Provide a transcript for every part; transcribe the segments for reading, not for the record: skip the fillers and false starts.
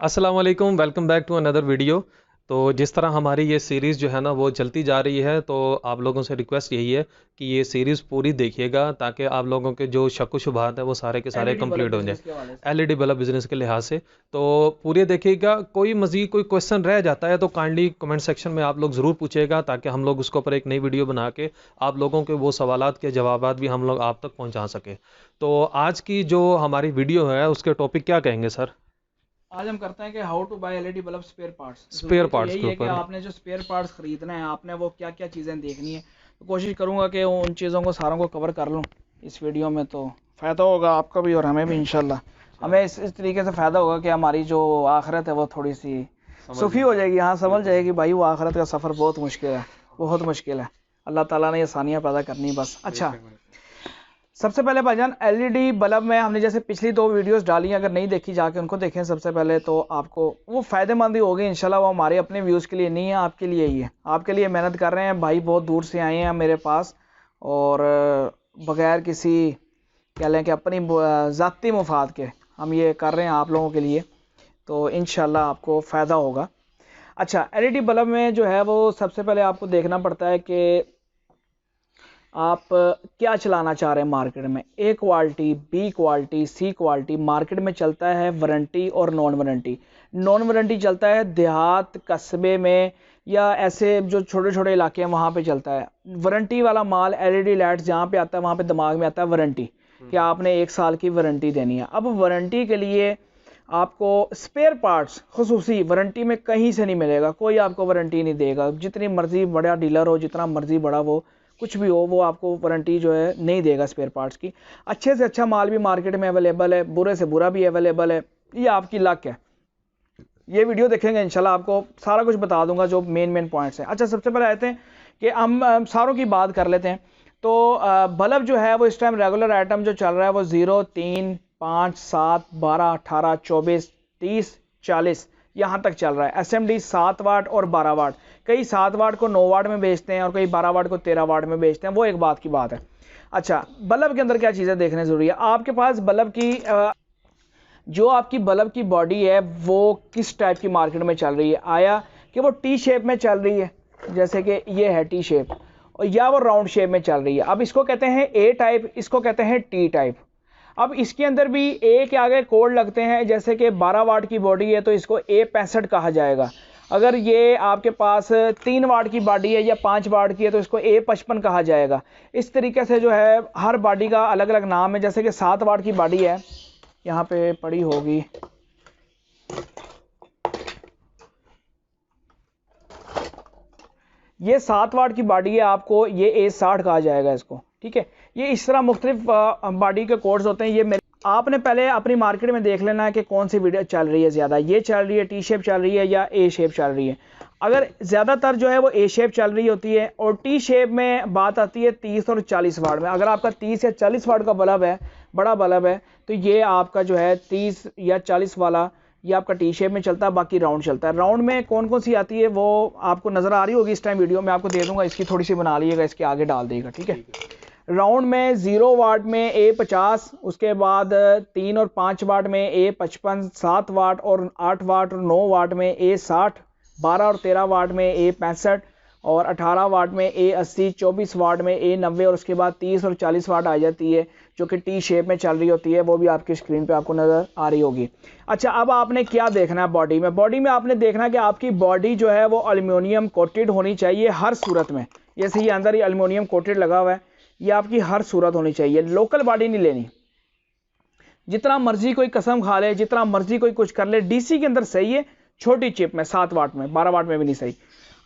अस्सलाम वालेकुम, welcome back to another video. तो जिस तरह हमारी ये सीरीज़ जो है ना वो चलती जा रही है, तो आप लोगों से रिक्वेस्ट यही है कि ये सीरीज़ पूरी देखिएगा ताकि आप लोगों के जो शक व शुबहात है वो सारे के सारे एलईडी बल्ब कंप्लीट हो जाए बिजनेस के हवाले से। एलईडी बल्ब बिज़नेस के लिहाज से। तो पूरे देखिएगा। कोई मज़ीद कोई क्वेश्चन रह जाता है तो काइंडली कमेंट सेक्शन में आप लोग ज़रूर पूछिएगा ताकि हम लोग उसके ऊपर एक नई वीडियो बना के आप लोगों के वो सवालात के जवाबात भी हम लोग आप तक पहुँचा सकें। तो आज की जो हमारी वीडियो है उसके टॉपिक क्या कहेंगे सर? आज हम करते हैं कि how to buy LED bulb spare parts. Spare ज़रूरी तो पार्ट्स यही के है कि ऊपर। आपने जो स्पेयर पार्ट्स ख़रीदना है आपने वो क्या क्या चीज़ें देखनी है। तो कोशिश करूँगा कि उन चीज़ों को सारों को कवर कर लूँ इस वीडियो में, तो फ़ायदा होगा आपका भी और हमें भी इंशाल्लाह। हमें इस तरीके से फ़ायदा होगा कि हमारी जो आखिरत है वो थोड़ी सी सुखी हो जाएगी। हाँ, समझ जाएगी भाई वो आखिरत का सफ़र बहुत मुश्किल है, बहुत मुश्किल है। अल्लाह ताला ने आसानियाँ पैदा करनी बस। अच्छा, सबसे पहले भाईजान एलईडी बल्ब में हमने जैसे पिछली 2 वीडियोस डाली हैं, अगर नहीं देखी जाके उनको देखें सबसे पहले, तो आपको वो फ़ायदेमंद ही होगी इंशाल्लाह। वो हमारे अपने व्यूज़ के लिए नहीं है, आपके लिए ही है। आपके लिए मेहनत कर रहे हैं भाई, बहुत दूर से आए हैं मेरे पास और बगैर किसी कह लें कि अपनी ज़ाती मुफाद के हम ये कर रहे हैं आप लोगों के लिए, तो इंशाल्लाह आपको फ़ायदा होगा। अच्छा, एलईडी बल्ब में जो है वो सबसे पहले आपको देखना पड़ता है कि आप क्या चलाना चाह रहे हैं मार्केट में। ए क्वालिटी, बी क्वालिटी, सी क्वालिटी। मार्केट में चलता है वारंटी और नॉन वारंटी। नॉन वारंटी चलता है देहात कस्बे में या ऐसे जो छोटे छोटे इलाके हैं वहाँ पे चलता है। वारंटी वाला माल एलईडी लाइट्स जहाँ पे आता है वहाँ पे दिमाग में आता है वारंटी, कि आपने 1 साल की वारंटी देनी है। अब वारंटी के लिए आपको स्पेयर पार्ट्स खुसूसी वारंटी में कहीं से नहीं मिलेगा, कोई आपको वारंटी नहीं देगा। जितनी मर्जी बड़ा डीलर हो, जितना मर्जी बड़ा वो कुछ भी हो, वो आपको वारंटी जो है नहीं देगा स्पेयर पार्ट्स की। अच्छे से अच्छा माल भी मार्केट में अवेलेबल है, बुरे से बुरा भी अवेलेबल है, ये आपकी लक है। ये वीडियो देखेंगे इंशाल्लाह आपको सारा कुछ बता दूंगा जो मेन पॉइंट्स हैं। अच्छा, सबसे पहले आते हैं कि हम सारों की बात कर लेते हैं। तो बल्ब जो है वो इस टाइम रेगुलर आइटम जो चल रहा है वो 0, 3, 5, 7, 12, 18, 24, 30, 40 यहाँ तक चल रहा है। एसएमडी 7 वाट और 12 वाट। कई 7 वाट को 9 वाट में बेचते हैं और कई 12 वाट को 13 वाट में बेचते हैं, वो एक बात की बात है। अच्छा, बल्ब के अंदर क्या चीज़ें देखने ज़रूरी है। आपके पास बल्ब की जो आपकी बल्ब की बॉडी है वो किस टाइप की मार्केट में चल रही है। आया कि वो टी शेप में चल रही है, जैसे कि ये है टी शेप, और या वो राउंड शेप में चल रही है। अब इसको कहते हैं ए टाइप, इसको कहते हैं टी टाइप। अब इसके अंदर भी ए के आगे कोड लगते हैं, जैसे कि 12 वाट की बॉडी है तो इसको A65 कहा जाएगा। अगर ये आपके पास 3 वाट की बॉडी है या 5 वाट की है तो इसको A55 कहा जाएगा। इस तरीके से जो है हर बॉडी का अलग अलग नाम है। जैसे कि 7 वाट की बॉडी है, यहाँ पे पड़ी होगी, ये 7 वाट की बॉडी है, आपको ये A60 कहा जाएगा इसको, ठीक है। ये इस तरह मुख्तलिफ बॉडी के कोड्स होते हैं। ये मेरे आपने पहले अपनी मार्केट में देख लेना है कि कौन सी वीडियो चल रही है ज़्यादा, ये चल रही है टी शेप चल रही है या ए शेप चल रही है। अगर ज़्यादातर जो है वो ए शेप चल रही होती है और टी शेप में बात आती है 30 और 40 वाट में। अगर आपका 30 या 40 वाट का बल्ब है, बड़ा बल्ब है, तो ये आपका जो है 30 या 40 वाला ये आपका टी शेप में चलता है, बाकी राउंड चलता है। राउंड में कौन कौन सी आती है वो आपको नज़र आ रही होगी इस टाइम वीडियो में, आपको दे दूंगा, इसकी थोड़ी सी बना लीजिएगा, इसके आगे डाल देगा, ठीक है। राउंड में 0 वाट में A50, उसके बाद 3 और 5 वाट में A55, 7 वाट और 8 वाट और 9 वाट में A60, 12 और 13 वाट में A65 और 18 वाट में A80, 24 वाट में A90 और उसके बाद 30 और 40 वाट आ जाती है जो कि टी शेप में चल रही होती है, वो भी आपकी स्क्रीन पे आपको नज़र आ रही होगी। अच्छा, अब आपने क्या देखना है बॉडी में। बॉडी में आपने देखना है कि आपकी बॉडी जो है वो एल्युमिनियम कोटेड होनी चाहिए हर सूरत में। जैसे ये अंदर ही एल्युमिनियम कोटेड लगा हुआ है, ये आपकी हर सूरत होनी चाहिए। लोकल बॉडी नहीं लेनी, जितना मर्जी कोई कसम खा ले, जितना मर्जी कोई कुछ कर ले, डीसी के अंदर सही है, छोटी चिप में 7 वाट में, 12 वाट में भी नहीं सही।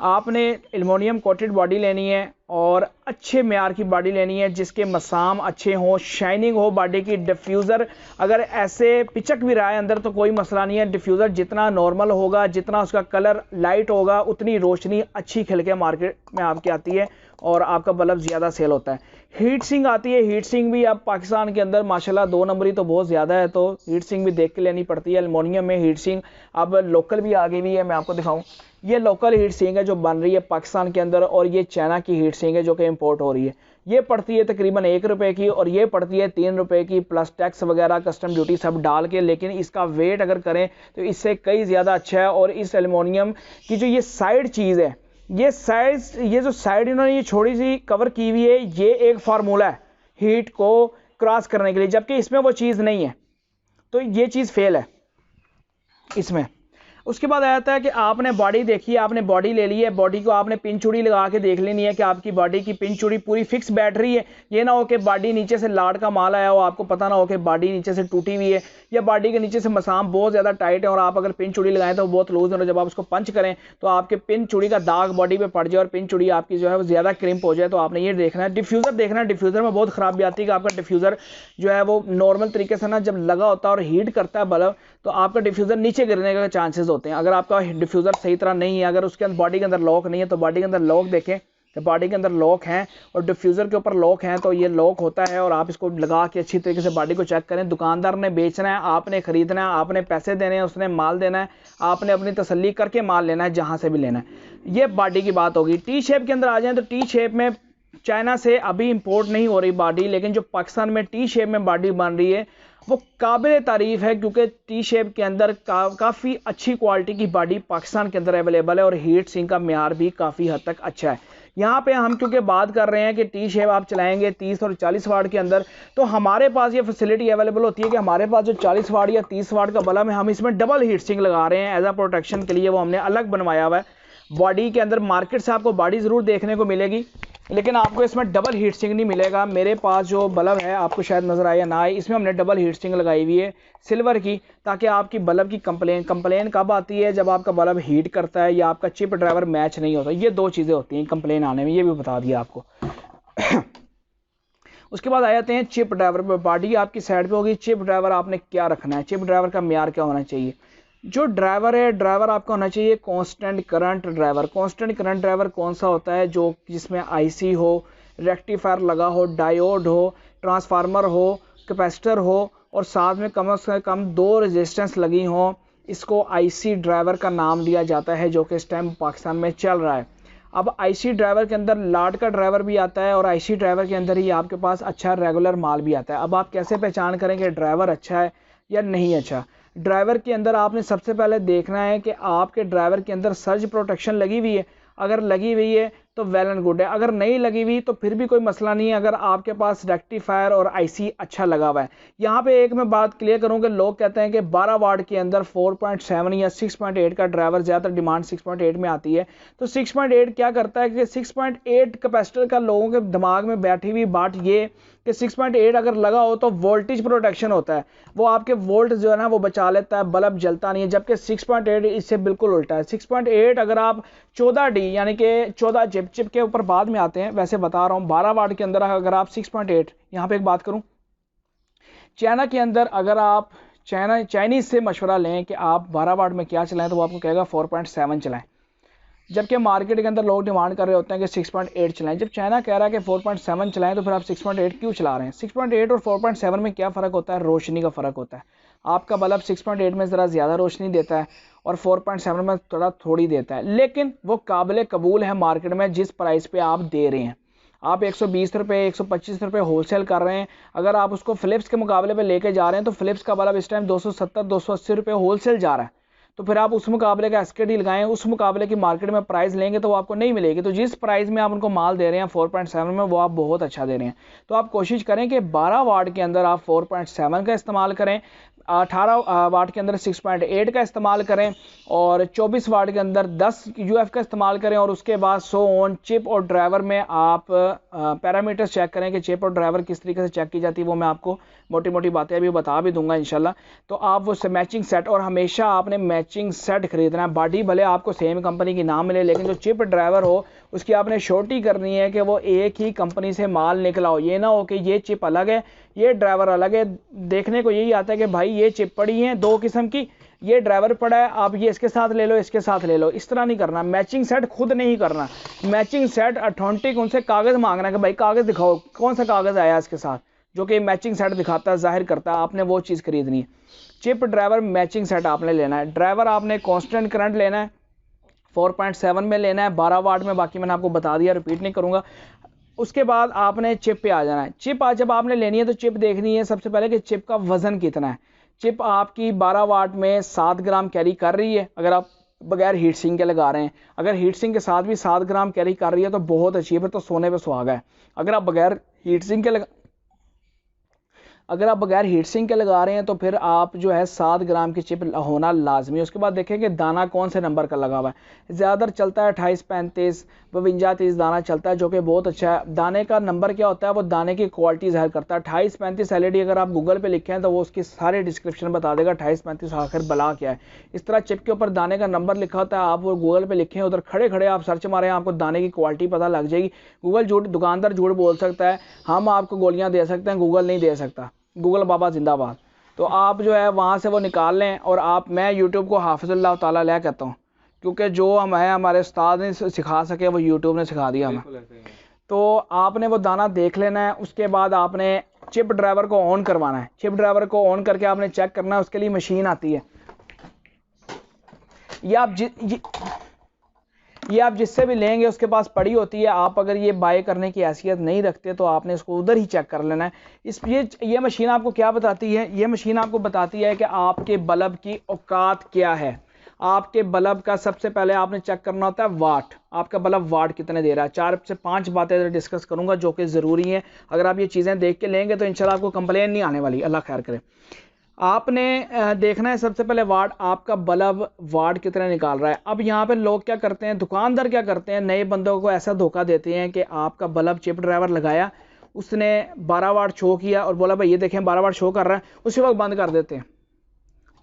आपने एल्युमिनियम कोटेड बॉडी लेनी है और अच्छे मेयार की बॉडी लेनी है जिसके मसाम अच्छे हों, शाइनिंग हो बॉडी की। डिफ्यूज़र अगर ऐसे पिचक भी रहा है अंदर तो कोई मसला नहीं है। डिफ्यूज़र जितना नॉर्मल होगा, जितना उसका कलर लाइट होगा, उतनी रोशनी अच्छी खिल के मार्केट में आपकी आती है और आपका बल्ब ज़्यादा सेल होता है। हीट सिंक आती है, हीट सिंक भी अब पाकिस्तान के अंदर माशाल्लाह 2 नंबरी तो बहुत ज़्यादा है, तो हीट सिंक भी देख के लेनी पड़ती है। एल्युमिनियम में हीट सिंक अब लोकल भी आ गई हुई है, मैं आपको दिखाऊं। ये लोकल हीट सिंक है जो बन रही है पाकिस्तान के अंदर, और ये चाइना की हीट सिंक है जो कि इंपोर्ट हो रही है। ये पड़ती है तकरीबन 1 रुपए की, और ये पड़ती है 3 रुपए की, प्लस टैक्स वगैरह कस्टम ड्यूटी सब डाल के। लेकिन इसका वेट अगर करें तो इससे कई ज़्यादा अच्छा है। और इस एल्युमिनियम की जो ये साइड चीज़ है, ये जो साइड इन्होंने ये छोटी सी कवर की हुई है, ये एक फार्मूला है हीट को क्रॉस करने के लिए, जबकि इसमें वो चीज़ नहीं है। तो ये चीज़ फेल है इसमें। उसके बाद आता है कि आपने बॉडी देखी है, आपने बॉडी ले ली है, बॉडी को आपने पिन चूड़ी लगा के देख लेनी है कि आपकी बॉडी की पिन चूड़ी पूरी फिक्स बैठ रही है। ये ना हो कि बॉडी नीचे से लाट का माल आया हो, आपको पता ना हो कि बॉडी नीचे से टूटी हुई है, या बॉडी के नीचे से मसाम बहुत ज़्यादा टाइट है और आप अगर पिन चूड़ी लगाएं तो बहुत लूज है, जब आप उसको पंच करें तो आपके पिन चूड़ी का दाग बॉडी पे पड़ जाए और पिन चूड़ी आपकी जो है वो ज़्यादा क्रिम्प हो जाए। तो आपने ये देखना है। डिफ्यूज़र देखना है, डिफ्यूज़र में बहुत खराबी आती है कि आपका डिफ्यूज़र जो है वो नॉर्मल तरीके से ना जब लगा होता है और हीट करता है बल्ब, तो आपका डिफ्यूज़र नीचे गिरने का चांसेस होते हैं। अगर आपका डिफ्यूज़र सही तरह नहीं है, अगर उसके अंदर बॉडी के अंदर लॉक नहीं है, तो बॉडी के अंदर लॉक देखें कि बॉडी के अंदर लॉक हैं और डिफ्यूज़र के ऊपर लॉक हैं, तो ये लॉक होता है। और आप इसको लगा के अच्छी तरीके से बॉडी को चेक करें। दुकानदार ने बेचना है, आपने खरीदना है, आपने पैसे देने हैं, उसने माल देना है, आपने अपनी तसल्ली करके माल लेना है जहाँ से भी लेना है। ये बॉडी की बात होगी। टी शेप के अंदर आ जाएँ तो टी शेप में चाइना से अभी इंपोर्ट नहीं हो रही बॉडी, लेकिन जो पाकिस्तान में टी शेप में बॉडी बन रही है वो काबिल तारीफ है, क्योंकि टी शेप के अंदर काफ़ी अच्छी क्वालिटी की बॉडी पाकिस्तान के अंदर अवेलेबल है और हीट सिंक का म्यार भी काफ़ी हद तक अच्छा है। यहाँ पे हम क्योंकि बात कर रहे हैं कि टी शेप आप चलाएंगे 30 और 40 वाट के अंदर, तो हमारे पास ये फैसिलिटी अवेलेबल होती है कि हमारे पास जो 40 वाट या 30 वाट का बल्ब है, हम इसमें डबल हीट सिंक लगा रहे हैं एज अ प्रोटेक्शन के लिए। वो हमने अलग बनवाया हुआ है बॉडी के अंदर। मार्केट से आपको बॉडी ज़रूर देखने को मिलेगी, लेकिन आपको इसमें डबल हीट सिंक नहीं मिलेगा। मेरे पास जो बल्ब है, आपको शायद नज़र आए या ना आए, इसमें हमने डबल हीट सिंक लगाई हुई है सिल्वर की, ताकि आपकी बल्ब की कंप्लेन कब आती है, जब आपका बल्ब हीट करता है या आपका चिप ड्राइवर मैच नहीं होता। ये दो चीज़ें होती हैं कंप्लेन आने में, ये भी बता दिया आपको। उसके बाद आ जाते हैं चिप ड्राइवर पर। बॉडी आपकी साइड पे होगी, चिप ड्राइवर आपने क्या रखना है, चिप ड्राइवर का म्यार क्या होना चाहिए। जो ड्राइवर है, ड्राइवर आपका होना चाहिए constant current driver. Constant current driver कौन सा होता है, जो जिसमें आईसी हो, रेक्टिफायर लगा हो, डायोड हो, ट्रांसफार्मर हो, कैपेसिटर हो और साथ में कम से कम 2 रेजिस्टेंस लगी हो। इसको आईसी ड्राइवर का नाम दिया जाता है, जो कि इस टाइम पाकिस्तान में चल रहा है। अब आईसी ड्राइवर के अंदर लाट का ड्राइवर भी आता है और आईसी ड्राइवर के अंदर ही आपके पास अच्छा रेगुलर माल भी आता है। अब आप कैसे पहचान करें कि ड्राइवर अच्छा है या नहीं अच्छा। ड्राइवर के अंदर आपने सबसे पहले देखना है कि आपके ड्राइवर के अंदर सर्ज प्रोटेक्शन लगी हुई है। अगर लगी हुई है तो वेल एंड गुड है, अगर नहीं लगी हुई तो फिर भी कोई मसला नहीं है, अगर आपके पास रेक्टिफायर और आईसी अच्छा लगा हुआ है। यहाँ पे एक मैं बात क्लियर करूँ कि लोग कहते हैं कि 12 वाट के अंदर 4.7 या 6.8 का ड्राइवर, ज़्यादातर डिमांड 6.8 में आती है। तो 6.8 क्या करता है कि 6.8 कैपेसिटर का लोगों के दिमाग में बैठी हुई बात ये कि 6.8 अगर लगा हो तो वोल्टेज प्रोटेक्शन होता है, वो आपके वोल्ट जो है ना वो बचा लेता है, बल्ब जलता नहीं है। जबकि 6.8 इससे बिल्कुल उल्टा है। 6.8 अगर आप 14D यानी कि 14 चिप के ऊपर बाद में आते हैं, वैसे बता रहा हूँ 12 वाट के अंदर अगर आप 6.8, यहाँ पे एक बात करूँ, चाइना के अंदर अगर आप चाइनीज़ से मशवरा लें कि आप 12 वाट में क्या चलाएं, तो वो आपको कहेगा 4.7 चलाएं। जबकि मार्केट के अंदर लोग डिमांड कर रहे होते हैं कि 6.8 चलाएं। जब चाइना कह रहा है कि 4.7 चलाएं, तो फिर आप 6.8 क्यों चला रहे हैं। 6.8 और 4.7 में क्या फ़र्क होता है, रोशनी का फ़र्क होता है। आपका बल्ब 6.8 में ज़रा ज़्यादा रोशनी देता है और 4.7 में थोड़ी देता है, लेकिन वो काबिल कबूल है मार्केट में जिस प्राइस पे आप दे रहे हैं। आप 120 रुपये 125 रुपये होलसेल कर रहे हैं, अगर आप उसको फ़िलिप्स के मुकाबले पे लेके जा रहे हैं तो फ़िलिप्स का बल्ब इस टाइम 270-280 रुपये होलसेल जा रहा है। तो फिर आप उस मुकाबले का एसकेडी लगाएं, उस मुकाबले की मार्केट में प्राइस लेंगे तो वो आपको नहीं मिलेगी। तो जिस प्राइस में आप उनको माल दे रहे हैं 4.7 में, वो आप बहुत अच्छा दे रहे हैं। तो आप कोशिश करें कि 12 वाट के अंदर आप 4.7 का इस्तेमाल करें, 18 वाट के अंदर 6.8 का इस्तेमाल करें और 24 वाट के अंदर 10 UF का इस्तेमाल करें। और उसके बाद सो ऑन चिप और ड्राइवर में आप पैरामीटर्स चेक करें कि चिप और ड्राइवर किस तरीके से चेक की जाती है। वो मैं आपको मोटी मोटी बातें अभी बता भी दूंगा इंशाल्लाह। तो आप वो मैचिंग सेट, और हमेशा आपने मैचिंग सेट खरीदना है। बॉडी भले आपको सेम कंपनी की ना मिले, लेकिन जो चिप ड्राइवर हो उसकी आपने श्योरिटी करनी है कि वो एक ही कंपनी से माल निकला हो। ये ना हो कि ये चिप अलग है ये ड्राइवर अलग है। देखने को यही आता है कि भाई ये चिप पड़ी है 2 किस्म की, ये ड्राइवर पड़ा है, आप ये इसके साथ ले लो, इसके साथ ले लो। इस तरह नहीं करना। मैचिंग सेट खुद नहीं करना, मैचिंग सेट ऑथेंटिक उनसे कागज़ मांगना कि भाई कागज़ दिखाओ, कौन सा कागज़ आया इसके साथ जो कि मैचिंग सेट दिखाता है, जाहिर करता है। आपने वो चीज़ खरीदनी है। चिप ड्राइवर मैचिंग सेट आपने लेना है। ड्राइवर आपने कांस्टेंट करंट लेना है, 4.7 में लेना है, 12 वाट में, बाकी मैंने आपको बता दिया, रिपीट नहीं करूँगा। उसके बाद आपने चिप पे आ जाना है। चिप आज जब आपने लेनी है तो चिप देखनी है सबसे पहले कि चिप का वज़न कितना है। चिप आपकी 12 वाट में 7 ग्राम कैरी कर रही है, अगर आप बगैर हीट सिंक के लगा रहे हैं। अगर हीट सिंक के साथ भी 7 ग्राम कैरी कर रही है तो बहुत अच्छी है, फिर तो सोने पे सुहागा है। अगर आप बगैर हीट सिंक के लगा रहे हैं तो फिर आप जो है 7 ग्राम की चिप होना लाजमी है। उसके बाद देखें कि दाना कौन से नंबर का लगा हुआ है। ज़्यादातर चलता है 28, 35, 52, 30 दाना चलता है, जो कि बहुत अच्छा है। दाने का नंबर क्या होता है, वो दाने की क्वालिटी ज़ाहिर करता है। 28, 35 LED अगर आप गूगल पे लिखें तो वो उसकी सारे डिस्क्रिप्शन बता देगा 28, 35 आखिर बला क्या है। इस तरह चिप के ऊपर दाने का नंबर लिखा होता है, आप वो गूगल पे लिखें, उधर खड़े खड़े आप सर्च मारें, आपको दाने की क्वालिटी पता लग जाएगी। दुकानदार झूठ बोल सकता है, हम आपको गोलियाँ दे सकते हैं, गूगल नहीं दे सकता। गूगल बाबा जिंदाबाद। तो आप जो है वहाँ से वो निकाल लें। और मैं यूट्यूब को हाफिज़ुल्लाह ताला अलैह कहता हूँ, क्योंकि जो हम है हमारे उस्ताद ने सिखा सके वो यूट्यूब ने सिखा दिया हमें। तो आपने वो दाना देख लेना है। उसके बाद आपने चिप ड्राइवर को ऑन करवाना है। चिप ड्राइवर को ऑन करके आपने चेक करना है। उसके लिए मशीन आती है, ये आप जिससे भी लेंगे उसके पास पड़ी होती है। आप अगर ये बाय करने की हैसियत नहीं रखते तो आपने इसको उधर ही चेक कर लेना है। ये मशीन आपको क्या बताती है, ये मशीन आपको बताती है कि आपके बल्ब की औकात क्या है। आपके बल्ब का सबसे पहले आपने चेक करना होता है वाट, आपका बल्ब वाट कितने दे रहा है। 4 से 5 बातें डिस्कस करूंगा जो कि ज़रूरी हैं। अगर आप ये चीज़ें देख के लेंगे तो इंशाल्लाह आपको कंप्लेन नहीं आने वाली, अल्लाह खैर करे। आपने देखना है सबसे पहले वाट, आपका बल्ब वाट कितना निकाल रहा है। अब यहाँ पे लोग क्या करते हैं, दुकानदार क्या करते हैं, नए बंदों को ऐसा धोखा देते हैं कि आपका बल्ब चिप ड्राइवर लगाया, उसने 12 वाट शो किया और बोला भाई ये देखें 12 वाट शो कर रहा है, उसी वक्त बंद कर देते हैं,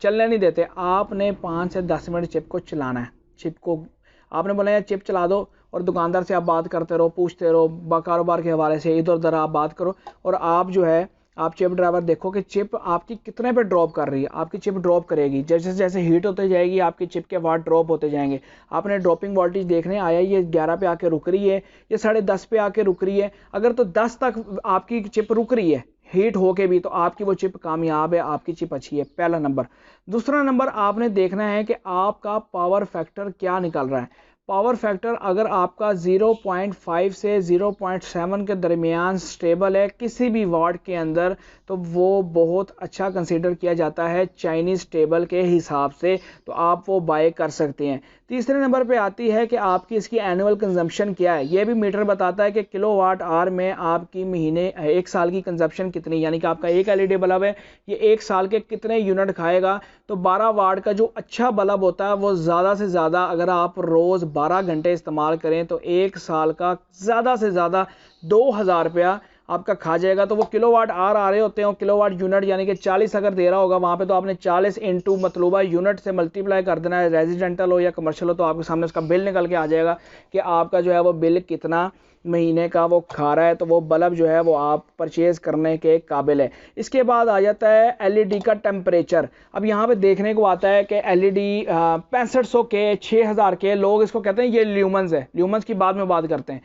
चलने नहीं देते। आपने 5 से 10 मिनट चिप को चलाना है। चिप को आपने बोला यार चिप चला दो, और दुकानदार से आप बात करते रहो, पूछते रहो, कारोबार के हवाले से इधर उधर आप बात करो। और आप जो है आप चिप ड्राइवर देखो कि चिप आपकी कितने पे ड्रॉप कर रही है। आपकी चिप ड्रॉप करेगी, जैसे जैसे हीट होते जाएगी आपकी चिप के वाट ड्रॉप होते जाएंगे। आपने ड्रॉपिंग वोल्टेज देखने आया, ये 11 पे आके रुक रही है, ये 10:30 पे आके रुक रही है। अगर तो 10 तक आपकी चिप रुक रही है हीट होके भी, तो आपकी वो चिप कामयाब है, आपकी चिप अच्छी है, पहला नंबर। दूसरा नंबर आपने देखना है कि आपका पावर फैक्टर क्या निकल रहा है। पावर फैक्टर अगर आपका 0.5 से 0.7 के दरमियान स्टेबल है किसी भी वाट के अंदर, तो वो बहुत अच्छा कंसीडर किया जाता है चाइनीज़ टेबल के हिसाब से, तो आप वो बाय कर सकते हैं। तीसरे नंबर पे आती है कि आपकी इसकी एनुअल कंजम्पशन क्या है। ये भी मीटर बताता है कि किलोवाट आवर में आपकी महीने 1 साल की कंजम्पशन कितनी, यानी कि आपका एक LED बल्ब है, ये 1 साल के कितने यूनिट खाएगा। तो 12 वाट का जो अच्छा बल्ब होता है वो ज़्यादा से ज़्यादा अगर आप रोज़ 12 घंटे इस्तेमाल करें तो 1 साल का ज़्यादा से ज़्यादा 2000 रुपया आपका खा जाएगा। तो वो किलोवाट आवर आ रहे होते हैं, किलोवाट यूनिट यानी कि 40 अगर दे रहा होगा वहाँ पे, तो आपने 40 इंटू मतलूबा यूनिट से मल्टीप्लाई कर देना है। रेजिडेंटल हो या कमर्शियल हो, तो आपके सामने उसका बिल निकल के आ जाएगा कि आपका जो है वो बिल कितना महीने का वो खा रहा है। तो वो बल्ब जो है वो आप परचेज़ करने के काबिल है। इसके बाद आ जाता है LED का टेम्परेचर। अब यहाँ पे देखने को आता है कि LED 6500 के 6000 के, लोग इसको कहते हैं ये ल्यूमन्स है, ल्यूमन्स की बाद में बात करते हैं।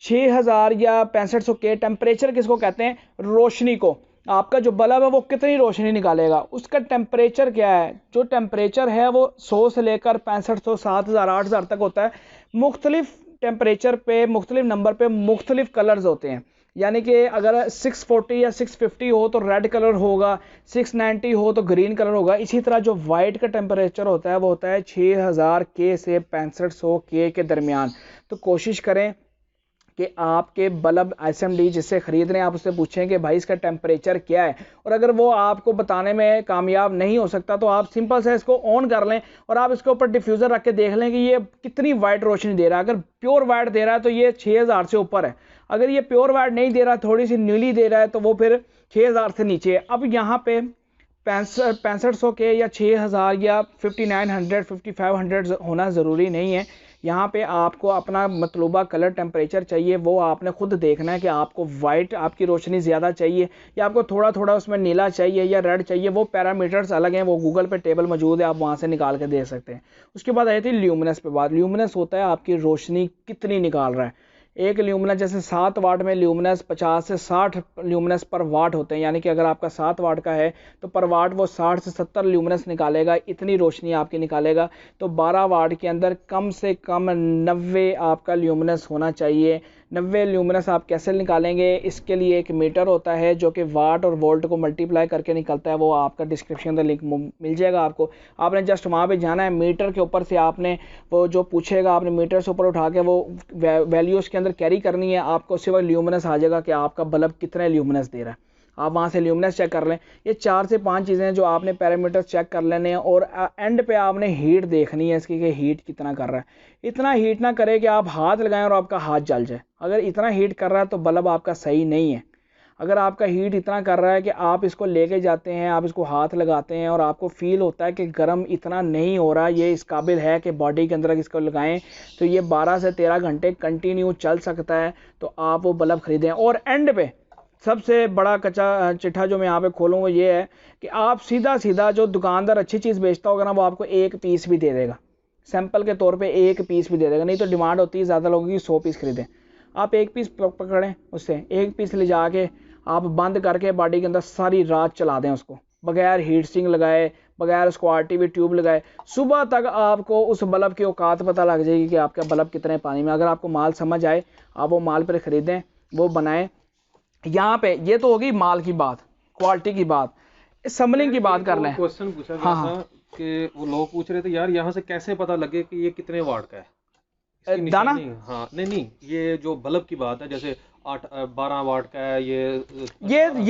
6000 या 6500 के टेम्परेचर किसको कहते हैं, रोशनी को। आपका जो बल्ब है वो कितनी रोशनी निकालेगा, उसका टेम्परेचर क्या है। जो टेम्परेचर है वो 100 से लेकर 6500, 7000, 8000 तक होता है। मुख्तलिफ टेम्परेचर पे, मुख्तलिफ नंबर पे मुख्तलिफ कलर्स होते हैं। यानी कि अगर 640 या 650 हो तो रेड कलर होगा, 690 हो तो ग्रीन कलर होगा। इसी तरह जो वाइट का टेम्परेचर होता है वो होता है 6000 के से 6500 के दरमियान। तो कोशिश करें कि आपके बल्ब SMD जिससे ख़रीद रहे हैं आप उससे पूछें कि भाई इसका टेम्परेचर क्या है। और अगर वो आपको बताने में कामयाब नहीं हो सकता तो आप सिंपल से इसको ऑन कर लें और आप इसके ऊपर डिफ्यूज़र रख के देख लें कि ये कितनी वाइट रोशनी दे रहा है। अगर प्योर वाइट दे रहा है तो ये 6000 से ऊपर है। अगर ये प्योर वाइट नहीं दे रहा, थोड़ी सी नीली दे रहा है, तो वो फिर 6000 से नीचे है। अब यहाँ पे 6500 के या 6000 या 5900, 5500 होना ज़रूरी नहीं है। यहाँ पे आपको अपना मतलूबा कलर टेम्परेचर चाहिए, वो आपने खुद देखना है कि आपको वाइट आपकी रोशनी ज़्यादा चाहिए या आपको थोड़ा थोड़ा उसमें नीला चाहिए या रेड चाहिए। वो पैरामीटर्स अलग हैं, वो गूगल पे टेबल मौजूद है, आप वहाँ से निकाल के दे सकते हैं। उसके बाद आई थी ल्यूमिनस पे बात। ल्यूमिनस होता है आपकी रोशनी कितनी निकाल रहा है। एक ल्यूमिनस जैसे 7 वाट में ल्यूमिनस 50 से 60 ल्यूमिनस पर वाट होते हैं, यानी कि अगर आपका 7 वाट का है तो पर वाट वो 60 से 70 ल्यूमिनस निकालेगा, इतनी रोशनी आपकी निकालेगा। तो 12 वाट के अंदर कम से कम 90 आपका ल्यूमिनस होना चाहिए। 90 ल्यूमिनस आप कैसे निकालेंगे, इसके लिए एक मीटर होता है जो कि वाट और वोल्ट को मल्टीप्लाई करके निकलता है, वो आपका डिस्क्रिप्शन में लिंक मिल जाएगा आपको। आपने जस्ट वहाँ पे जाना है, मीटर के ऊपर से आपने वो जो पूछेगा आपने मीटर से ऊपर उठा के वो वैल्यू उसके अंदर कैरी करनी है, आपको उसी वक्त ल्यूमिनस आ जाएगा कि आपका बल्ब कितने ल्यूमिनस दे रहा है। आप वहाँ से ल्यूमिनस चेक कर लें। ये 4 से 5 चीज़ें हैं जो आपने पैरामीटर्स चेक कर लेने हैं, और एंड पे आपने हीट देखनी है इसकी कि हीट कितना कर रहा है। इतना हीट ना करे कि आप हाथ लगाएं और आपका हाथ जल जाए। अगर इतना हीट कर रहा है तो बल्ब आपका सही नहीं है। अगर आपका हीट इतना कर रहा है कि आप इसको लेके जाते हैं, आप इसको हाथ लगाते हैं और आपको फील होता है कि गर्म इतना नहीं हो रहा, ये इस काबिल है कि बॉडी के अंदर इसको लगाएं, तो ये 12 से 13 घंटे कंटिन्यू चल सकता है, तो आप वो बल्ब खरीदें। और एंड पे सबसे बड़ा कच्चा चिट्ठा जो मैं यहाँ पे खोलूँ वो ये है कि आप सीधा सीधा, जो दुकानदार अच्छी चीज़ बेचता होगा ना, वो आपको एक पीस भी दे देगा, सैंपल के तौर पे एक पीस भी दे देगा। नहीं तो डिमांड होती है ज़्यादा लोगों की 100 पीस खरीदें, आप एक पीस पकड़ें, उससे एक पीस ले जाके आप बंद करके बॉडी के अंदर सारी रात चला दें उसको, बगैर हीट सिंक लगाए, बगैर उसको आरटीवी ट्यूब लगाए। सुबह तक आपको उस बल्ब की औकात पता लग जाएगी कि आपका बल्ब कितने पानी में। अगर आपको माल समझ आए, आप वो माल पर ख़रीदें, वो बनाएं। यहाँ पे ये तो होगी माल की बात, क्वालिटी की बात। असम्बलिंग की बात कर लें। क्वेश्चन पूछा हाँ गया था कि वो लोग पूछ रहे थे यार यहाँ से कैसे पता लगे कि ये कितने वाट का है, इसकी दाना निशानी। हाँ नहीं, ये जो बल्ब की बात है, जैसे 12 वाट का है ये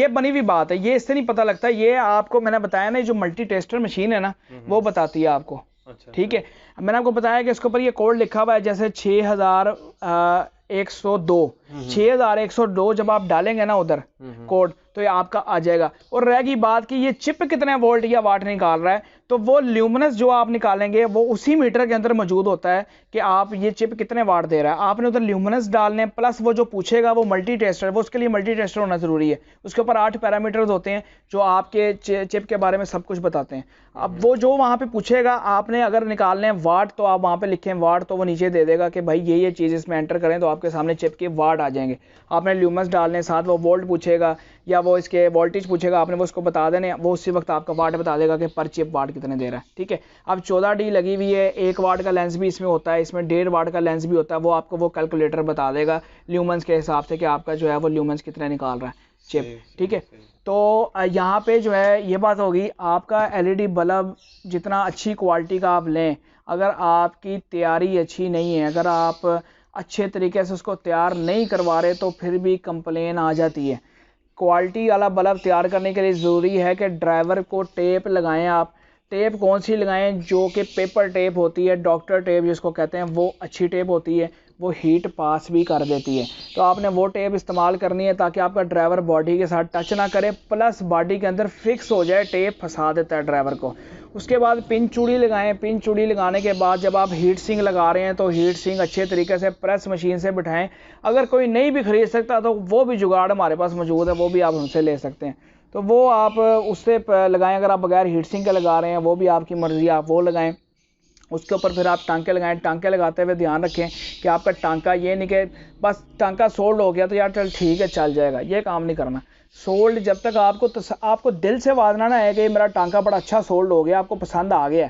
बनी हुई बात है, ये इससे नहीं पता लगता। ये आपको मैंने बताया ना, जो मल्टी टेस्टर मशीन है ना, वो बताती है आपको। अच्छा, ठीक है, मैंने आपको बताया कि इसके ऊपर ये कोड लिखा हुआ है, जैसे 6102 जब आप डालेंगे ना उधर कोड, तो ये आपका आ जाएगा। और रहेगी बात कि ये चिप कितने वोल्ट या वाट निकाल रहा है, तो वो ल्यूमिनस जो आप निकालेंगे वो उसी मीटर के अंदर मौजूद होता है कि आप ये चिप कितने वाट दे रहा है। आपने उधर ल्यूमिनस डालने, प्लस वो जो पूछेगा वो मल्टी टेस्टर, वो उसके लिए मल्टी टेस्टर होना जरूरी है। उसके ऊपर 8 पैरामीटर्स होते हैं जो आपके चिप के बारे में सब कुछ बताते हैं। अब वो जो वहाँ पे पूछेगा, आपने अगर निकालने हैं वाट, तो आप वहाँ पे लिखें वाट, तो वो नीचे दे देगा कि भाई ये चीज़ इसमें एंटर करें, तो आपके सामने चिप के वाट आ जाएंगे। आपने ल्यूमिनस डालने, साथ वो वोल्ट पूछेगा या वो इसके वोल्टेज पूछेगा, आपने वो उसको बता देने, वो उसी वक्त आपका वाट बता देगा कि पर चिप वाट कितने दे रहा है। ठीक है, अब 14D लगी हुई है, 1 वाट का लेंस भी इसमें होता है, इसमें 1.5 वाट का लेंस भी होता है। वो आपको वो कैलकुलेटर बता देगा ल्यूमेंस के हिसाब से कि आपका जो है वो ल्यूमेंस कितने निकाल रहा है चिप। ठीक है, तो यहाँ पे जो है ये बात होगी, आपका LED बल्ब जितना अच्छी क्वालिटी का आप लें, अगर आपकी तैयारी अच्छी नहीं है, अगर आप अच्छे तरीके से उसको तैयार नहीं करवा रहे, तो फिर भी कंप्लेन आ जाती है। क्वालिटी वाला बल्ब तैयार करने के लिए ज़रूरी है कि ड्राइवर को टेप लगाएं। आप टेप कौन सी लगाएं, जो कि पेपर टेप होती है, डॉक्टर टेप जिसको कहते हैं, वो अच्छी टेप होती है, वो हीट पास भी कर देती है। तो आपने वो टेप इस्तेमाल करनी है ताकि आपका ड्राइवर बॉडी के साथ टच ना करे, प्लस बॉडी के अंदर फिक्स हो जाए। टेप फंसा देता है ड्राइवर को। उसके बाद पिन चूड़ी लगाएं। पिन चूड़ी लगाने के बाद जब आप हीट सिंक लगा रहे हैं, तो हीट सिंक अच्छे तरीके से प्रेस मशीन से बिठाएं। अगर कोई नहीं भी खरीद सकता तो वो भी जुगाड़ हमारे पास मौजूद है, वो भी आप उनसे ले सकते हैं, तो वो आप उससे लगाएं। अगर आप बगैर हीट सिंक के लगा रहे हैं, वो भी आपकी मर्ज़ी, आप वो लगाएं। उसके ऊपर फिर आप टांके लगाएं। टांके लगाते हुए ध्यान रखें कि आपका टांका ये नहीं कि बस टांका सोल्ड हो गया तो यार चल ठीक है चल जाएगा, ये काम नहीं करना। सोल्ड जब तक आपको दिल से वादना ना है कि मेरा टांका बड़ा अच्छा सोल्ड हो गया, आपको पसंद आ गया,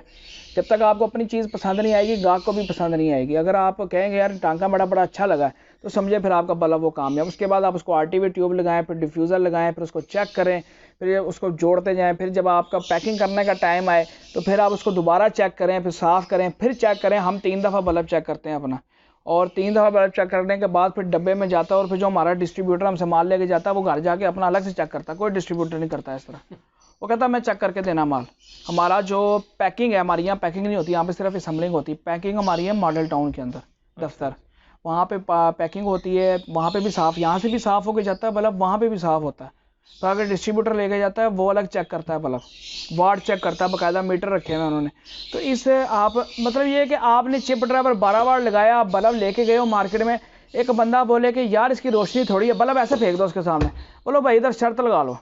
जब तक आपको अपनी चीज़ पसंद नहीं आएगी, गाहक को भी पसंद नहीं आएगी। अगर आप कहेंगे यार टांका बड़ा अच्छा लगा है, तो समझे फिर आपका बल्ब वो कामयाब। उसके बाद आप उसको RTV ट्यूब लगाएं, फिर डिफ्यूज़र लगाएं, फिर उसको चेक करें, फिर उसको जोड़ते जाएं। फिर जब आपका पैकिंग करने का टाइम आए तो फिर आप उसको दोबारा चेक करें, फिर साफ़ करें, फिर चेक करें। हम 3 दफ़ा बल्ब चेक करते हैं अपना, और 3 दफ़ा बल्ब चेक करने के बाद फिर डब्बे में जाता है, और फिर जो हमारा डिस्ट्रीब्यूटर हमसे माल लेके जाता है, वो घर जाके अपना अलग से चेक करता है। कोई डिस्ट्रीब्यूटर नहीं करता इस तरह, वो कहता है मैं चेक करके देना माल। हमारा जो पैकिंग है, हमारी यहाँ पैकिंग नहीं होती, यहाँ पे सिर्फ असम्बलिंग होती है। पैकिंग हमारी है मॉडल टाउन के अंदर दफ्तर, वहाँ पे पैकिंग होती है, वहाँ पे भी साफ़, यहाँ से भी साफ़ होके जाता है बल्ब, वहाँ पे भी साफ़ होता है। तो अगर डिस्ट्रीब्यूटर लेके जाता है, वो अलग चेक करता है बल्ब, वाट चेक करता है, बाकायदा मीटर रखे हैं उन्होंने। तो इससे आप मतलब ये है कि आपने चिप ड्राइवर 12 वाट लगाया, आप बल्ब लेके गए हो मार्केट में, एक बंदा बोले कि यार इसकी रोशनी थोड़ी है, बल्ब ऐसे फेंक दो उसके सामने, बोलो भाई इधर शर्त लगा लो,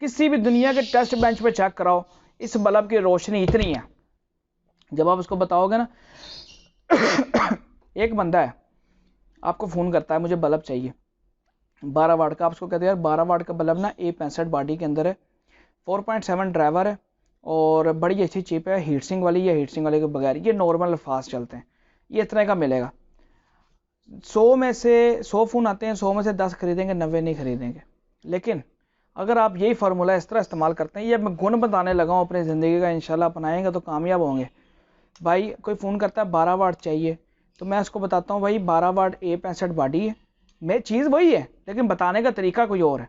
किसी भी दुनिया के टेस्ट बेंच पे चेक कराओ, इस बल्ब की रोशनी इतनी है। जब आप उसको बताओगे ना एक बंदा है आपको फ़ोन करता है मुझे बल्ब चाहिए 12 वाट का, आप उसको कहते हैं यार 12 वाट का बल्ब ना A65 बॉडी के अंदर है, 4.7 ड्राइवर है और बड़ी अच्छी चिप है, हीट सिंक वाली या हीट सिंक वाले के बगैर ये नॉर्मल फास्ट चलते हैं, ये इतने का मिलेगा। 100 में से 100 फ़ोन आते हैं, 100 में से 10 खरीदेंगे, 90 नहीं खरीदेंगे। लेकिन अगर आप यही फार्मूला इस तरह इस्तेमाल करते हैं, ये मैं गुण बताने लगा हूँ अपनी ज़िंदगी का, इंशाल्लाह अपनाएंगे तो कामयाब होंगे। भाई कोई फ़ोन करता है 12 वाट चाहिए, तो मैं उसको बताता हूँ भाई 12 वाट A65 बॉडी है, मैं चीज़ वही है लेकिन बताने का तरीका कोई और है।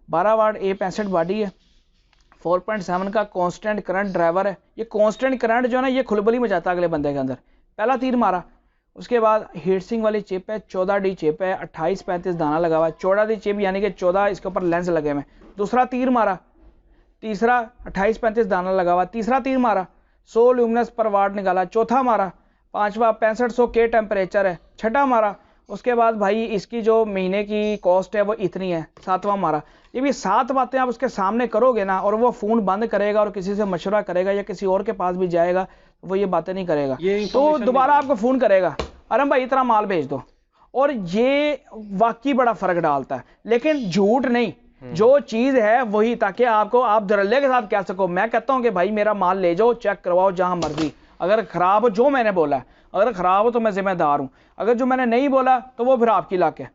12 वाट A65 बॉडी है, 4.7 का कांस्टेंट करंट ड्राइवर है। ये कांस्टेंट करंट जो है ना ये खुलबली मचाता है अगले बंदे के अंदर। पहला तीर मारा, उसके बाद हीट सिंक वाली चिप है, 14D चिप है, 28-35 दाना लगा हुआ है, 14D चिप यानी कि 14 इसके ऊपर लेंस लगे हुए। दूसरा तीर मारा, तीसरा 28-35 दाना लगा हुआ, तीसरा तीर मारा 100 ल्यूमिनस पर वाट निकाला, चौथा मारा, पांचवा 6500 के टेम्परेचर है, छठा मारा। उसके बाद भाई इसकी जो महीने की कॉस्ट है वो इतनी है, सातवां मारा। जब ये 7 बातें आप उसके सामने करोगे ना और वो फ़ोन बंद करेगा और किसी से मशवरा करेगा या किसी और के पास भी जाएगा, वो ये बातें नहीं करेगा, तो दोबारा आपको फ़ोन करेगा, अरे भाई इतना माल भेज दो। और ये वाकई बड़ा फ़र्क डालता है, लेकिन झूठ नहीं, जो चीज़ है वही, ताकि आपको आप धड़ल्ले के साथ कह सको। मैं कहता हूँ कि भाई मेरा माल ले जाओ, चेक करवाओ जहाँ मर्जी, अगर ख़राब हो जो मैंने बोला है, अगर ख़राब हो तो मैं जिम्मेदार हूँ, अगर जो मैंने नहीं बोला तो वो फिर आपकी लाक है,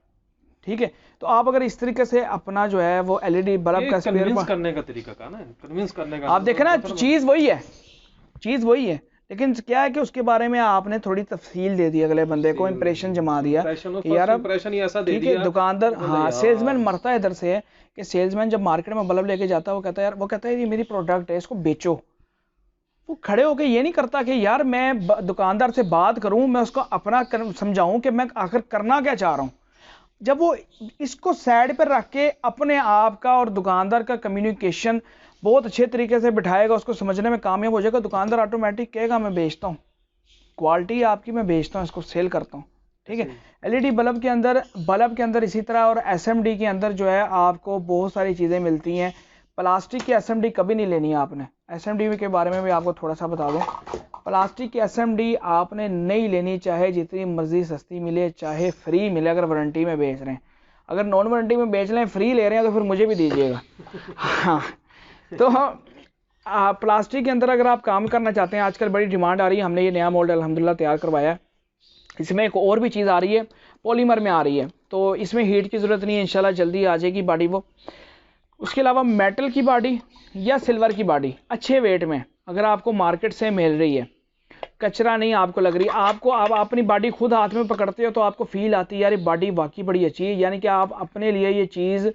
ठीक है। तो आप अगर इस तरीके से अपना जो है वो LED बल्ब का कन्विंस करने का तरीका का ना, कन्विंस करने का, आप देखें ना चीज़ वही है, चीज़ वही है, लेकिन क्या है कि उसके बारे में आपने थोड़ी तफसील दे दी, अगले बंदे को इंप्रेशन जमा दिया कि यार इंप्रेशन ही ऐसा दे ठीक दिया। है। दुकानदार, हाँ सेल्समैन मरता है इधर से है कि सेल्समैन जब मार्केट में बल्ब लेके जाता है वो कहता है यार, वो कहता है ये मेरी प्रोडक्ट है इसको बेचो। वो खड़े होके ये नहीं करता कि यार मैं दुकानदार से बात करूं, मैं उसको अपना समझाऊं कि मैं आखिर करना क्या चाह रहा हूं। जब वो इसको साइड पर रख के अपने आप का और दुकानदार का कम्युनिकेशन बहुत अच्छे तरीके से बिठाएगा, उसको समझने में कामयाब हो जाएगा, दुकानदार ऑटोमेटिक कहेगा मैं बेचता हूँ, क्वालिटी आपकी मैं बेचता हूँ, इसको सेल करता हूँ, ठीक है। LED बल्ब के अंदर इसी तरह, और SMD के अंदर जो है आपको बहुत सारी चीज़ें मिलती हैं। प्लास्टिक की SMD कभी नहीं लेनी है आपने, SMD के बारे में भी आपको थोड़ा सा बता दूं, प्लास्टिक की SMD आपने नहीं लेनी, चाहे जितनी मर्जी सस्ती मिले, चाहे फ्री मिले, अगर वारंटी में बेच रहे हैं। अगर नॉन वारंटी में बेच लें, फ्री ले रहे हैं, तो फिर मुझे भी दीजिएगा। हाँ, तो प्लास्टिक के अंदर अगर आप काम करना चाहते हैं, आजकल बड़ी डिमांड आ रही है, हमने ये नया मॉडल अल्हम्दुलिल्लाह तैयार करवाया है। इसमें एक और भी चीज़ आ रही है, पॉलीमर में आ रही है, तो इसमें हीट की ज़रूरत नहीं है, इंशाल्लाह जल्दी आ जाएगी बॉडी वो। उसके अलावा मेटल की बॉडी या सिल्वर की बॉडी अच्छे वेट में अगर आपको मार्केट से मिल रही है, कचरा नहीं आपको लग रही, आपको आप अपनी बॉडी खुद हाथ में पकड़ते हो तो आपको फील आती है यार ये बॉडी वाकई बड़ी अच्छी है, यानी कि आप अपने लिए ये चीज़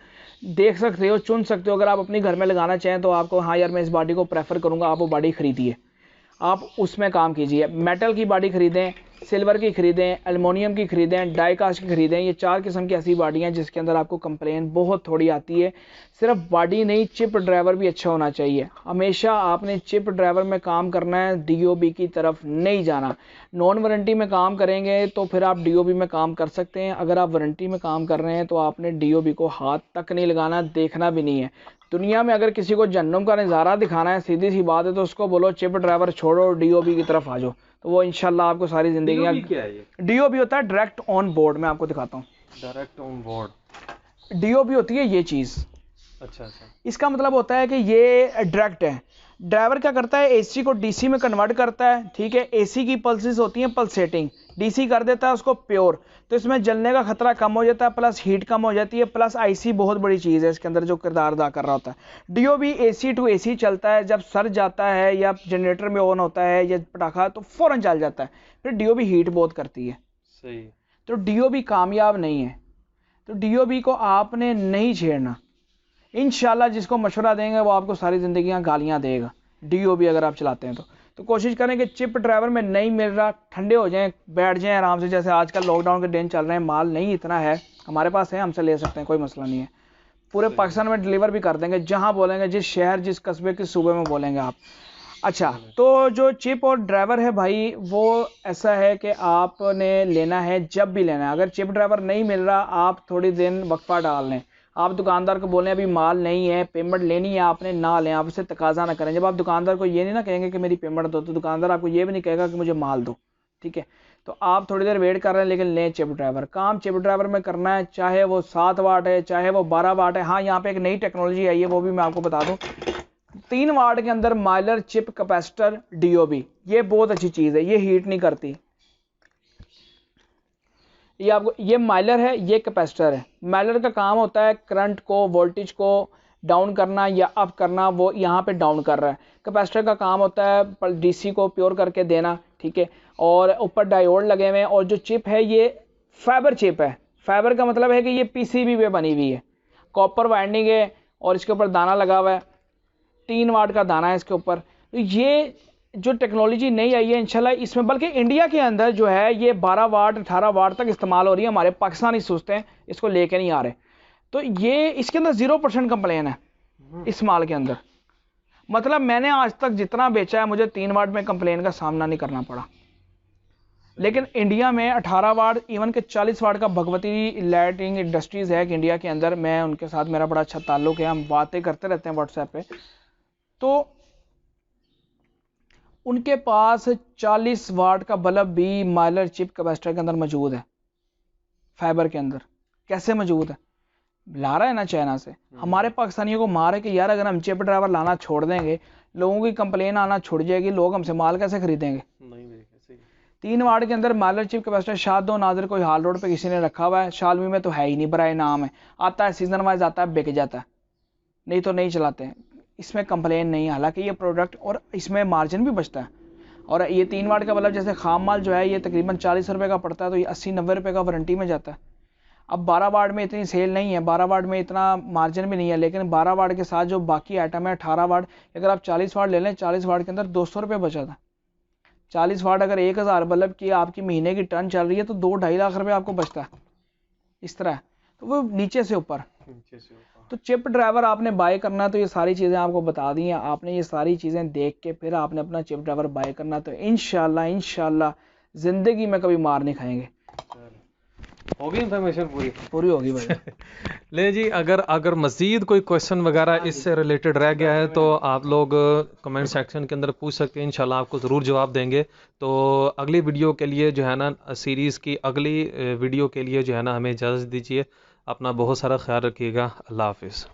देख सकते हो, चुन सकते हो। अगर आप अपनी घर में लगाना चाहें तो आपको, हाँ यार मैं इस बॉडी को प्रेफर करूँगा, आप वो बॉडी खरीदिए, आप उसमें काम कीजिए। मेटल की बॉडी खरीदें, सिल्वर की खरीदें, एल्युमिनियम की खरीदें, डाई कास्ट की खरीदें। ये 4 किस्म की ऐसी बॉडियाँ जिसके अंदर आपको कंप्लेन बहुत थोड़ी आती है। सिर्फ बॉडी नहीं, चिप ड्राइवर भी अच्छा होना चाहिए। हमेशा आपने चिप ड्राइवर में काम करना है, DOB की तरफ नहीं जाना। नॉन वारंटी में काम करेंगे तो फिर आप DOB में काम कर सकते हैं, अगर आप वारंटी में काम कर रहे हैं तो आपने DOB को हाथ तक नहीं लगाना, देखना भी नहीं है। दुनिया में अगर किसी को जन्नम का नज़ारा दिखाना है, सीधी सी बात है, तो उसको बोलो चिप ड्राइवर छोड़ो, DOB की तरफ आ जाओ, तो वो इंशाल्लाह आपको सारी जिंदगी। DOB क्या है ये? DOB होता है डायरेक्ट ऑन बोर्ड, मैं आपको दिखाता हूँ। डायरेक्ट ऑन बोर्ड DOB होती है ये चीज़। अच्छा अच्छा, इसका मतलब होता है कि ये डायरेक्ट है। ड्राइवर क्या करता है, AC को DC में कन्वर्ट करता है, ठीक है। AC की पल्सेस होती हैं पल्सेटिंग, DC कर देता है उसको प्योर, तो इसमें जलने का खतरा कम हो जाता है, प्लस हीट कम हो जाती है, प्लस IC बहुत बड़ी चीज़ है इसके अंदर जो किरदार अदा कर रहा होता है। DOB AC टू AC चलता है, जब सर जाता है या जनरेटर में ऑन होता है या पटाखा तो फ़ौरन चल जाता है, फिर DOB हीट बहुत करती है, सही। तो DOB कामयाब नहीं है। तो DOB को आपने नहीं छेड़ना। इंशाल्लाह जिसको मशवरा देंगे वो आपको सारी ज़िंदगियां गालियां देगा, DOB अगर आप चलाते हैं तो कोशिश करें कि चिप ड्राइवर में नहीं मिल रहा, ठंडे हो जाएं, बैठ जाएं आराम से। जैसे आजकल लॉकडाउन के दिन चल रहे हैं, माल नहीं इतना है, हमारे पास है, हमसे ले सकते हैं, कोई मसला नहीं है। पूरे पाकिस्तान में डिलीवर भी कर देंगे, जहाँ बोलेंगे, जिस शहर, जिस कस्बे, किस सूबे में बोलेंगे आप। अच्छा, तो जो चिप और ड्राइवर है भाई, वो ऐसा है कि आपने लेना है जब भी लेना है। अगर चिप ड्राइवर नहीं मिल रहा, आप थोड़ी दिन वक्फा डाल लें, आप दुकानदार को बोलें अभी माल नहीं है, पेमेंट लेनी है आपने, ना लें, आप उससे तकाजा ना करें। जब आप दुकानदार को ये नहीं ना कहेंगे कि मेरी पेमेंट दो, तो दुकानदार आपको ये भी नहीं कहेगा कि मुझे माल दो, ठीक है। तो आप थोड़ी देर वेट कर रहे हैं लेकिन लें चिप ड्राइवर। काम चिप ड्राइवर में करना है, चाहे वो 7 वाट है चाहे वो 12 वाट है। हाँ, यहाँ पे एक नई टेक्नोलॉजी आई है, वो भी मैं आपको बता दूं। 3 वाट के अंदर माइलर चिप कैपेसिटर DOB, ये बहुत अच्छी चीज़ है, ये हीट नहीं करती। ये आपको, ये माइलर है, ये कैपेसिटर है। माइलर का काम होता है करंट को, वोल्टेज को डाउन करना या अप करना, वो यहाँ पे डाउन कर रहा है। कैपेसिटर का काम होता है DC को प्योर करके देना, ठीक है। और ऊपर डायोड लगे हुए हैं, और जो चिप है ये फाइबर चिप है। फाइबर का मतलब है कि ये PCB पे बनी हुई है, कॉपर वाइंडिंग है, और इसके ऊपर दाना लगा हुआ है, 3 वाट का दाना है इसके ऊपर। तो ये जो टेक्नोलॉजी नई आई है इंशाल्लाह इसमें, बल्कि इंडिया के अंदर जो है ये 12 वाट 18 वाट तक इस्तेमाल हो रही है। हमारे पाकिस्तानी सोचते हैं इसको लेके नहीं आ रहे। तो ये इसके अंदर 0% कंप्लेन है इस माल के अंदर। मतलब मैंने आज तक जितना बेचा है मुझे 3 वाट में कंप्लेन का सामना नहीं करना पड़ा। लेकिन इंडिया में 18 वाट, इवन के 40 वाट का भगवती लाइटिंग इंडस्ट्रीज है कि इंडिया के अंदर, मैं उनके साथ मेरा बड़ा अच्छा ताल्लुक है, हम बातें करते रहते हैं व्हाट्सएप पे। तो उनके पास 40 वाट का बल्ब भी माइलर चिप कैपेसिटर के अंदर मौजूद है, फाइबर के अंदर। कैसे मौजूद है? ला रहा है ना चाइना से। हमारे पाकिस्तानियों को मार है कि यार अगर हम चिप ड्राइवर लाना छोड़ देंगे, लोगों की कंप्लेन आना छुड़ जाएगी, लोग हमसे माल कैसे खरीदेंगे? 3 वाट के अंदर माइलर चिप कैपेसिटर शादो नाजर कोई हाल रोड पे किसी ने रखा हुआ है, शालमी में तो है ही नहीं, बराए नाम है, आता है सीजन वाइज आता है, बिक जाता है, नहीं तो नहीं चलाते हैं। इसमें कंप्लेन नहीं है, हालांकि ये प्रोडक्ट और इसमें मार्जिन भी बचता है। और ये 3 वाट का बल्ब जैसे खाम माल जो है ये तकरीबन 40 रुपये का पड़ता है, तो ये 80-90 रुपये का वारंटी में जाता है। अब 12 वाट में इतनी सेल नहीं है, 12 वाट में इतना मार्जिन भी नहीं है, लेकिन 12 वाट के साथ जो बाकी आइटम है 18 वाट, अगर आप 40 वाट ले लें, 40 वाट के अंदर 200 रुपये बचा था। 40 वाट अगर 1000 बल्ब की आपकी महीने की टर्न चल रही है तो 2-2.5 लाख रुपये आपको बचता है इस तरह। तो वो नीचे से ऊपर। तो चिप ड्राइवर आपने बाय करना है तो ये सारी चीज़ें आपको बता दी हैं, आपने ये सारी चीज़ें देख के फिर आपने अपना चिप ड्राइवर बाय करना, तो इंशाल्लाह ज़िंदगी में कभी मार नहीं खाएंगे। होगी इन्फॉर्मेशन पूरी होगी भाई। ले जी, अगर मज़ीद कोई क्वेश्चन वगैरह इससे रिलेटेड रह गया है तो आप लोग कमेंट सेक्शन के अंदर पूछ सकते हैं, इंशाल्लाह आपको ज़रूर जवाब देंगे। तो अगली वीडियो के लिए जो है ना, सीरीज़ की अगली वीडियो के लिए जो है ना, हमें इजाज़त दीजिए। अपना बहुत सारा ख्याल रखिएगा। अल्लाह हाफिज़।